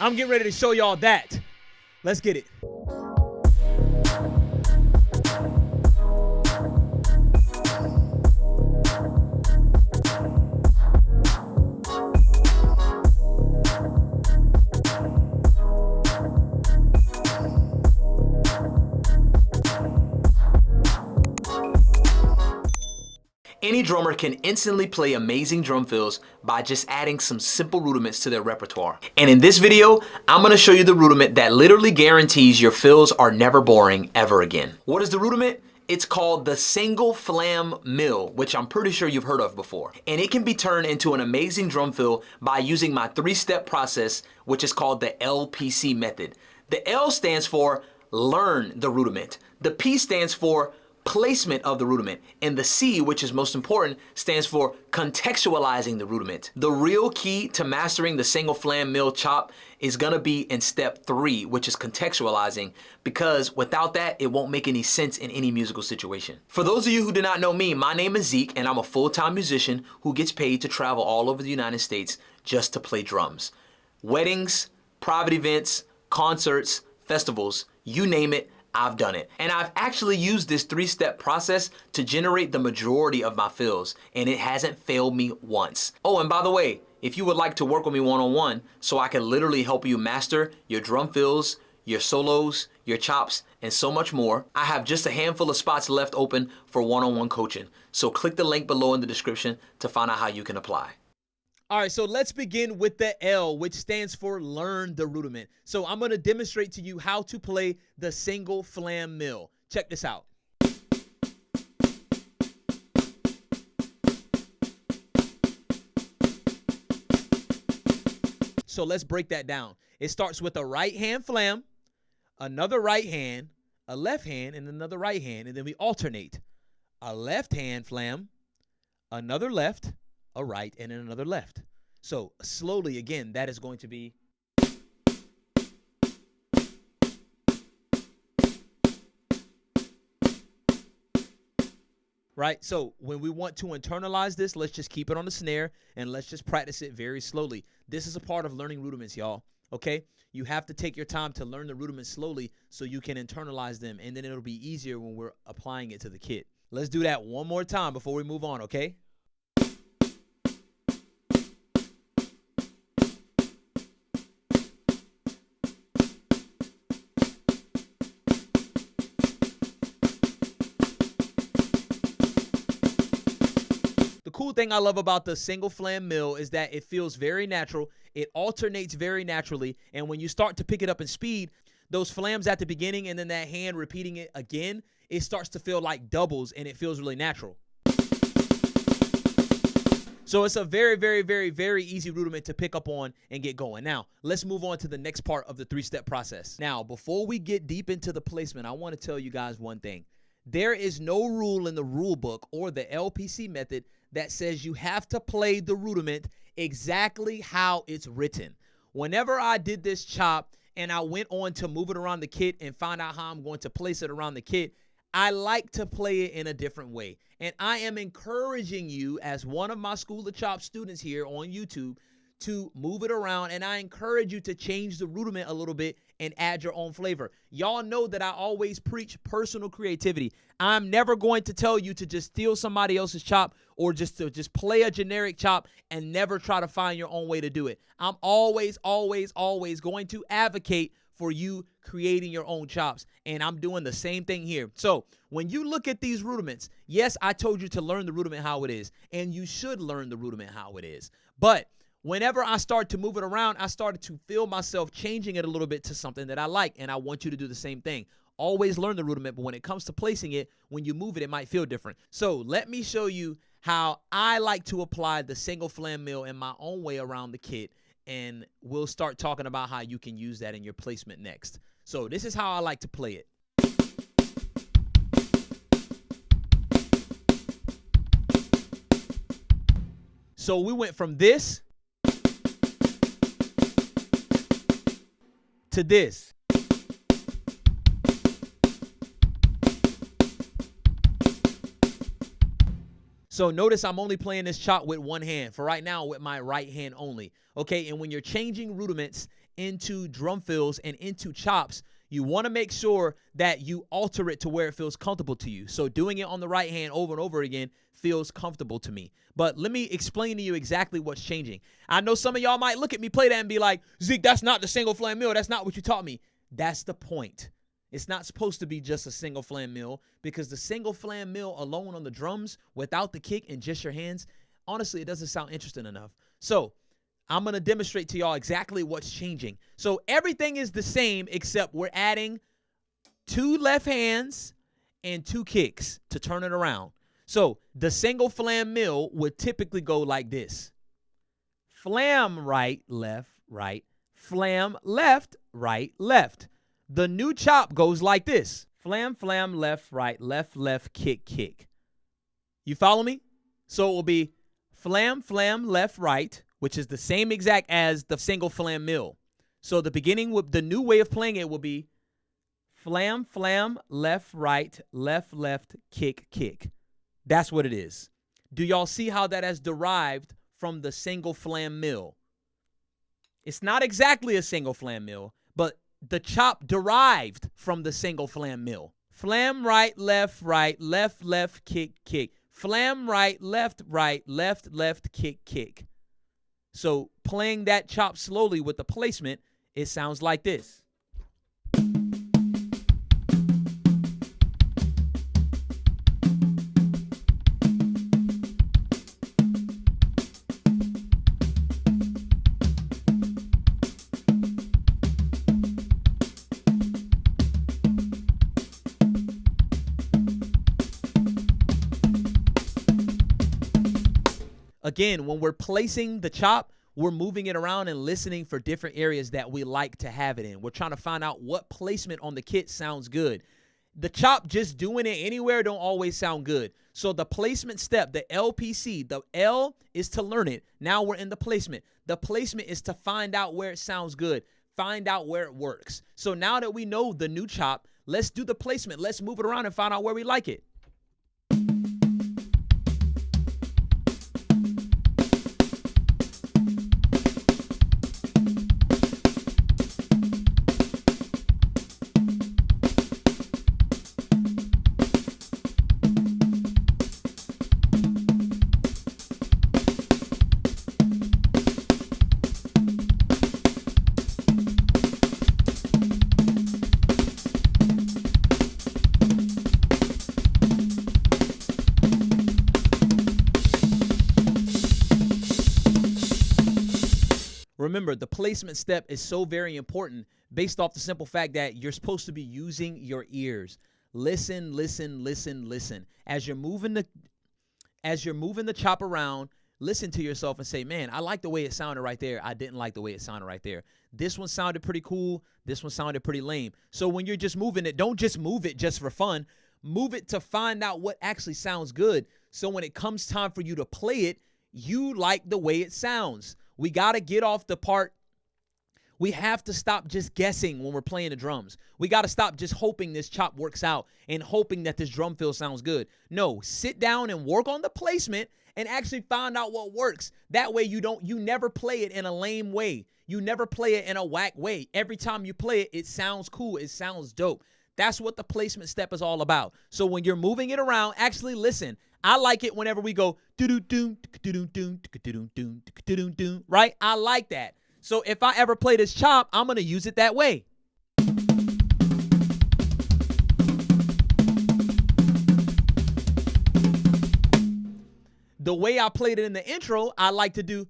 I'm getting ready to show y'all that. Let's get it. Any drummer can instantly play amazing drum fills by just adding some simple rudiments to their repertoire. And in this video, I'm gonna show you the rudiment that literally guarantees your fills are never boring ever again. What is the rudiment? It's called the single flam mill, which I'm pretty sure you've heard of before. And it can be turned into an amazing drum fill by using my 3-step process, which is called the LPC method. The L stands for learn the rudiment. The P stands for placement of the rudiment, and the C, which is most important, stands for contextualizing the rudiment. The real key to mastering the single flam mill chop is gonna be in step 3, which is contextualizing, because without that, it won't make any sense in any musical situation. For those of you who do not know me, my name is Zyck, and I'm a full-time musician who gets paid to travel all over the United States just to play drums. Weddings, private events, concerts, festivals, you name it, I've done it. And I've actually used this 3-step process to generate the majority of my fills, and it hasn't failed me once. Oh, and by the way, if you would like to work with me one-on-one so I can literally help you master your drum fills, your solos, your chops, and so much more, I have just a handful of spots left open for one-on-one coaching. So click the link below in the description to find out how you can apply. All right, so let's begin with the L, which stands for learn the rudiment. So I'm going to demonstrate to you how to play the single flam mill. Check this out. So let's break that down. It starts with a right hand flam, another right hand, a left hand, and another right hand, and then we alternate. A left hand flam, another left, a right, and then another left. So slowly, again, that is going to be. Right? So when we want to internalize this, let's just keep it on the snare and let's just practice it very slowly. This is a part of learning rudiments, y'all. Okay? You have to take your time to learn the rudiments slowly so you can internalize them, and then it'll be easier when we're applying it to the kit. Let's do that one more time before we move on, okay? Cool thing I love about the single flam mill is that it feels very natural. It alternates very naturally. And when you start to pick it up in speed, those flams at the beginning and then that hand repeating it again, it starts to feel like doubles and it feels really natural. So it's a very, very, very, very easy rudiment to pick up on and get going. Now, let's move on to the next part of the 3-step process. Now, before we get deep into the placement, I want to tell you guys one thing. There is no rule in the rule book or the LPC method that says you have to play the rudiment exactly how it's written. Whenever I did this chop and I went on to move it around the kit and find out how I'm going to place it around the kit, I like to play it in a different way. And I am encouraging you as one of my School of Chop students here on YouTube to move it around, and I encourage you to change the rudiment a little bit and add your own flavor. Y'all know that I always preach personal creativity. I'm never going to tell you to just steal somebody else's chop or just to play a generic chop and never try to find your own way to do it. I'm always, always, always going to advocate for you creating your own chops, and I'm doing the same thing here. So when you look at these rudiments, yes, I told you to learn the rudiment how it is, and you should learn the rudiment how it is. But whenever I start to move it around, I started to feel myself changing it a little bit to something that I like, and I want you to do the same thing. Always learn the rudiment, but when it comes to placing it, when you move it, it might feel different. So let me show you how I like to apply the single flam mill in my own way around the kit, and we'll start talking about how you can use that in your placement next. So this is how I like to play it. So we went from this to this. So notice I'm only playing this chop with one hand. For right now, with my right hand only. Okay, and when you're changing rudiments into drum fills and into chops, you want to make sure that you alter it to where it feels comfortable to you. So doing it on the right hand over and over again feels comfortable to me. But let me explain to you exactly what's changing. I know some of y'all might look at me play that and be like, Zyck, that's not the single flam mill. That's not what you taught me. That's the point. It's not supposed to be just a single flam mill, because the single flam mill alone on the drums without the kick and just your hands, honestly, it doesn't sound interesting enough. So I'm going to demonstrate to y'all exactly what's changing. So everything is the same except we're adding 2 left hands and 2 kicks to turn it around. So the single flam mill would typically go like this. Flam right, left, right. Flam left, right, left. The new chop goes like this. Flam, flam, left, right, left, kick, kick. You follow me? So it will be flam, flam, left, right, which is the same exact as the single flam mill. So the new way of playing it will be flam, flam, left, right, left, kick, kick. That's what it is. Do y'all see how that has derived from the single flam mill? It's not exactly a single flam mill, but the chop derived from the single flam mill. Flam right, left, kick, kick. Flam right, left, kick, kick. So playing that chop slowly with the placement, it sounds like this. Again, when we're placing the chop, we're moving it around and listening for different areas that we like to have it in. We're trying to find out what placement on the kit sounds good. The chop, just doing it anywhere, don't always sound good. So the placement step, the LPC, the L is to learn it. Now we're in the placement. The placement is to find out where it sounds good, find out where it works. So now that we know the new chop, let's do the placement. Let's move it around and find out where we like it. Remember, the placement step is so very important based off the simple fact that you're supposed to be using your ears. Listen, listen, listen, listen. As you're moving the chop around, listen to yourself and say, man, I like the way it sounded right there. I didn't like the way it sounded right there. This one sounded pretty cool. This one sounded pretty lame. So when you're just moving it, don't just move it just for fun. Move it to find out what actually sounds good. So when it comes time for you to play it, you like the way it sounds. We got to get off the part. We have to stop just guessing when we're playing the drums. We got to stop just hoping this chop works out and hoping that this drum fill sounds good. No, sit down and work on the placement and actually find out what works. That way you never play it in a lame way. You never play it in a whack way. Every time you play it, it sounds cool. It sounds dope. That's what the placement step is all about. So when you're moving it around, actually listen. I like it whenever we go right? I like that. So if I ever play this chop, I'm going to use it that way. The way I played it in the intro, I like to do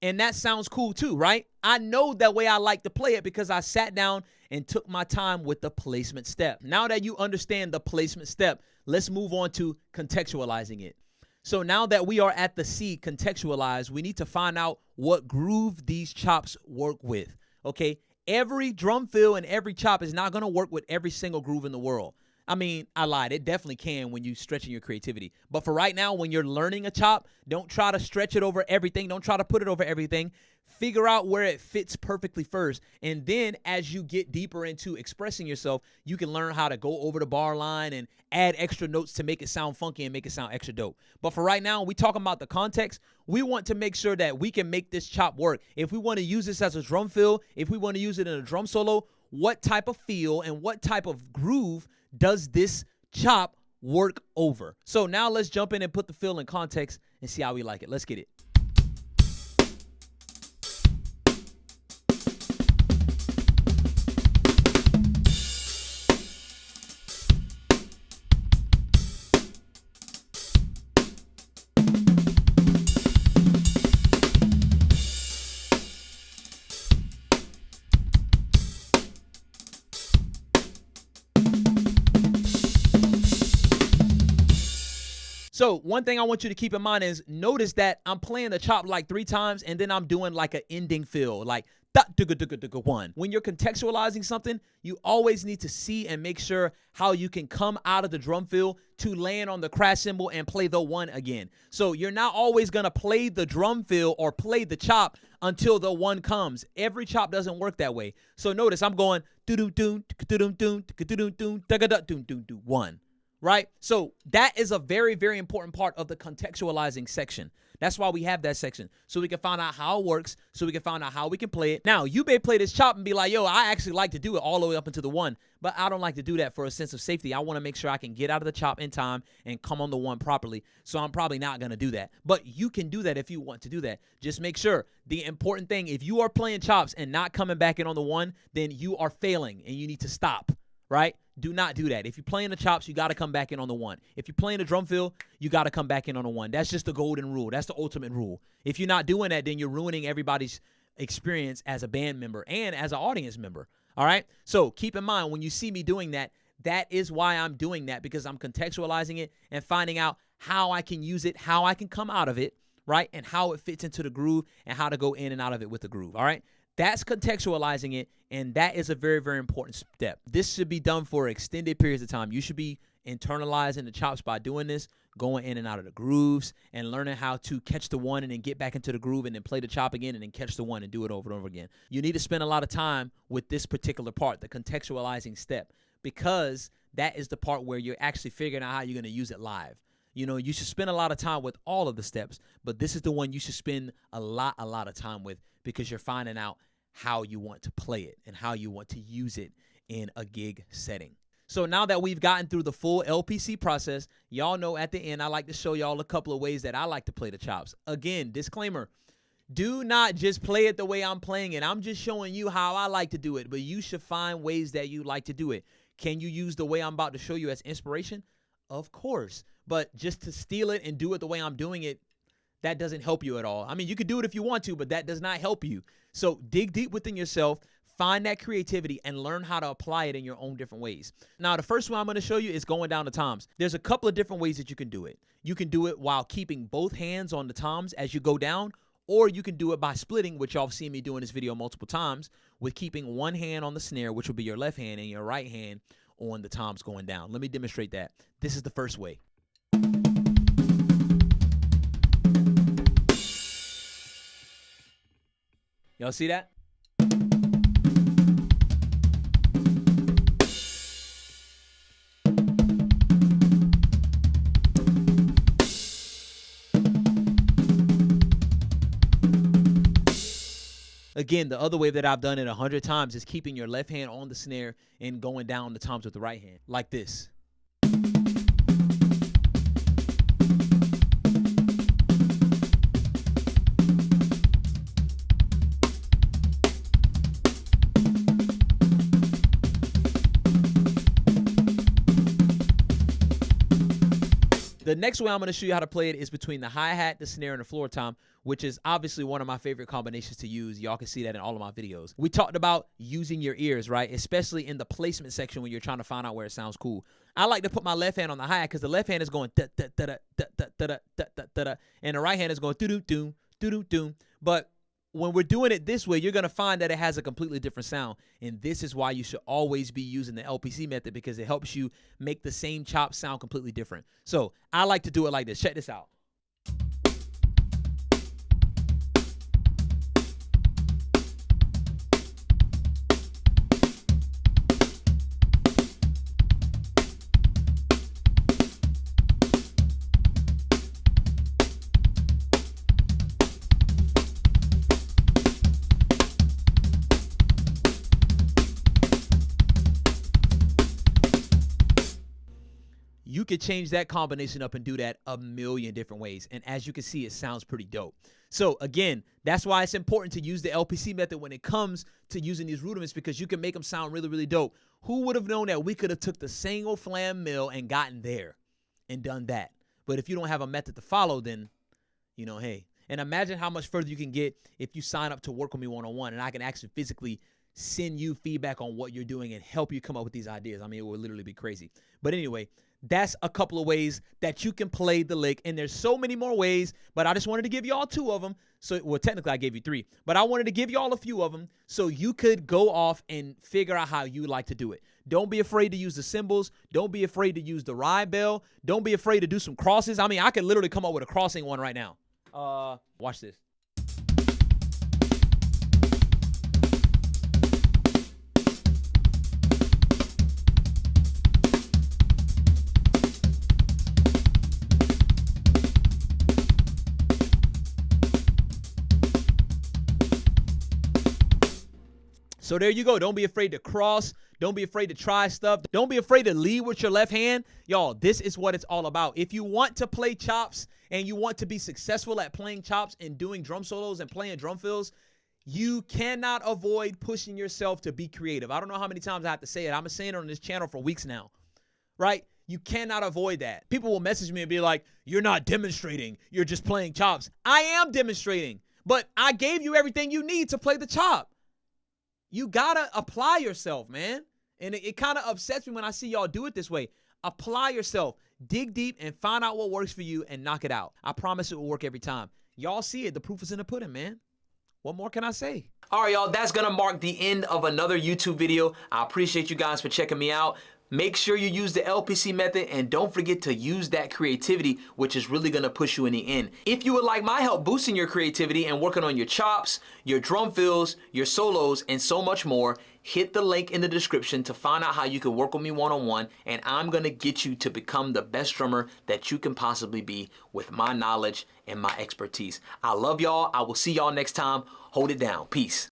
and that sounds cool too, right? I know that way I like to play it because I sat down and took my time with the placement step. Now that you understand the placement step, let's move on to contextualizing it. So now that we are at the C, contextualize, we need to find out what groove these chops work with, okay? Every drum fill and every chop is not going to work with every single groove in the world. I mean, I lied. It definitely can when you're stretching your creativity. But for right now, when you're learning a chop, don't try to stretch it over everything. Don't try to put it over everything. Figure out where it fits perfectly first. And then as you get deeper into expressing yourself, you can learn how to go over the bar line and add extra notes to make it sound funky and make it sound extra dope. But for right now, we talking about the context. We want to make sure that we can make this chop work. If we want to use this as a drum fill, if we want to use it in a drum solo, what type of feel and what type of groove does this chop work over? So now let's jump in and put the fill in context and see how we like it. Let's get it. So one thing I want you to keep in mind is notice that I'm playing the chop like 3 times and then I'm doing like an ending fill, like one. When you're contextualizing something, you always need to see and make sure how you can come out of the drum fill to land on the crash cymbal and play the 1 again. So you're not always going to play the drum fill or play the chop until the 1 comes. Every chop doesn't work that way. So notice I'm going 1. Right? So that is a very, very important part of the contextualizing section. That's why we have that section. So we can find out how it works, so we can find out how we can play it. Now, you may play this chop and be like, yo, I actually like to do it all the way up into the 1, but I don't like to do that for a sense of safety. I want to make sure I can get out of the chop in time and come on the 1 properly. So I'm probably not going to do that. But you can do that if you want to do that. Just make sure. The important thing, if you are playing chops and not coming back in on the 1, then you are failing and you need to stop. Right? Do not do that. If you're playing the chops, you got to come back in on the 1. If you're playing the drum fill, you got to come back in on the 1. That's just the golden rule. That's the ultimate rule. If you're not doing that, then you're ruining everybody's experience as a band member and as an audience member. All right? So keep in mind, when you see me doing that, that is why I'm doing that, because I'm contextualizing it and finding out how I can use it, how I can come out of it, right? And how it fits into the groove and how to go in and out of it with the groove. All right? That's contextualizing it, and that is a very, very important step. This should be done for extended periods of time. You should be internalizing the chops by doing this, going in and out of the grooves, and learning how to catch the 1 and then get back into the groove and then play the chop again and then catch the 1 and do it over and over again. You need to spend a lot of time with this particular part, the contextualizing step, because that is the part where you're actually figuring out how you're going to use it live. You know, you should spend a lot of time with all of the steps, but this is the one you should spend a lot of time with, because you're finding out how you want to play it and how you want to use it in a gig setting. So now that we've gotten through the full LPC process, y'all know at the end, I like to show y'all a couple of ways that I like to play the chops. Again, disclaimer, do not just play it the way I'm playing it. I'm just showing you how I like to do it, but you should find ways that you like to do it. Can you use the way I'm about to show you as inspiration? Of course. But just to steal it and do it the way I'm doing it, that doesn't help you at all. I mean, you can do it if you want to, but that does not help you. So dig deep within yourself, find that creativity, and learn how to apply it in your own different ways. Now, the first one I'm going to show you is going down the toms. There's a couple of different ways that you can do it. You can do it while keeping both hands on the toms as you go down, or you can do it by splitting, which y'all have seen me do in this video multiple times, with keeping one hand on the snare, which will be your left hand, and your right hand on the toms going down. Let me demonstrate that. This is the first way. Y'all see that? Again, the other way that I've done it 100 times is keeping your left hand on the snare and going down the toms with the right hand, like this. The next way I'm going to show you how to play it is between the hi-hat, the snare, and the floor tom, which is obviously one of my favorite combinations to use. Y'all can see that in all of my videos. We talked about using your ears, right? Especially in the placement section when you're trying to find out where it sounds cool. I like to put my left hand on the hi-hat because the left hand is going da-da-da-da-da-da-da-da-da, and the right hand is going doo-doo-doo, doo-doo-doo. But when we're doing it this way, you're going to find that it has a completely different sound. And this is why you should always be using the LPC method, because it helps you make the same chop sound completely different. So I like to do it like this. Check this out. you could change that combination up and do that a million different ways. And as you can see, it sounds pretty dope. So again, that's why it's important to use the LPC method when it comes to using these rudiments, because you can make them sound really, really dope. Who would have known that we could have took the single flam mill and gotten there and done that? But if you don't have a method to follow, then, you know, hey. And imagine how much further you can get if you sign up to work with me one-on-one, and I can actually physically send you feedback on what you're doing and help you come up with these ideas. I mean, it will literally be crazy. But anyway, that's a couple of ways that you can play the lick. And there's so many more ways, but I just wanted to give y'all 2 of them. So, well, technically I gave you 3, but I wanted to give y'all a few of them so you could go off and figure out how you like to do it. Don't be afraid to use the symbols. Don't be afraid to use the ride bell. Don't be afraid to do some crosses. I mean, I could literally come up with a crossing one right now. Watch this. So there you go. Don't be afraid to cross. Don't be afraid to try stuff. Don't be afraid to lead with your left hand. Y'all, this is what it's all about. If you want to play chops and you want to be successful at playing chops and doing drum solos and playing drum fills, you cannot avoid pushing yourself to be creative. I don't know how many times I have to say it. I've been saying it on this channel for weeks now, right? You cannot avoid that. People will message me and be like, you're not demonstrating. You're just playing chops. I am demonstrating, but I gave you everything you need to play the chop. You gotta apply yourself, man. And it kind of upsets me when I see y'all do it this way. Apply yourself. Dig deep and find out what works for you and knock it out. I promise it will work every time. Y'all see it. The proof is in the pudding, man. What more can I say? All right, y'all, that's gonna mark the end of another YouTube video. I appreciate you guys for checking me out. Make sure you use the LPC method and don't forget to use that creativity, which is really gonna push you in the end. If you would like my help boosting your creativity and working on your chops, your drum fills, your solos, and so much more, hit the link in the description to find out how you can work with me one-on-one, and I'm gonna get you to become the best drummer that you can possibly be with my knowledge and my expertise. I love y'all. I will see y'all next time. Hold it down. Peace.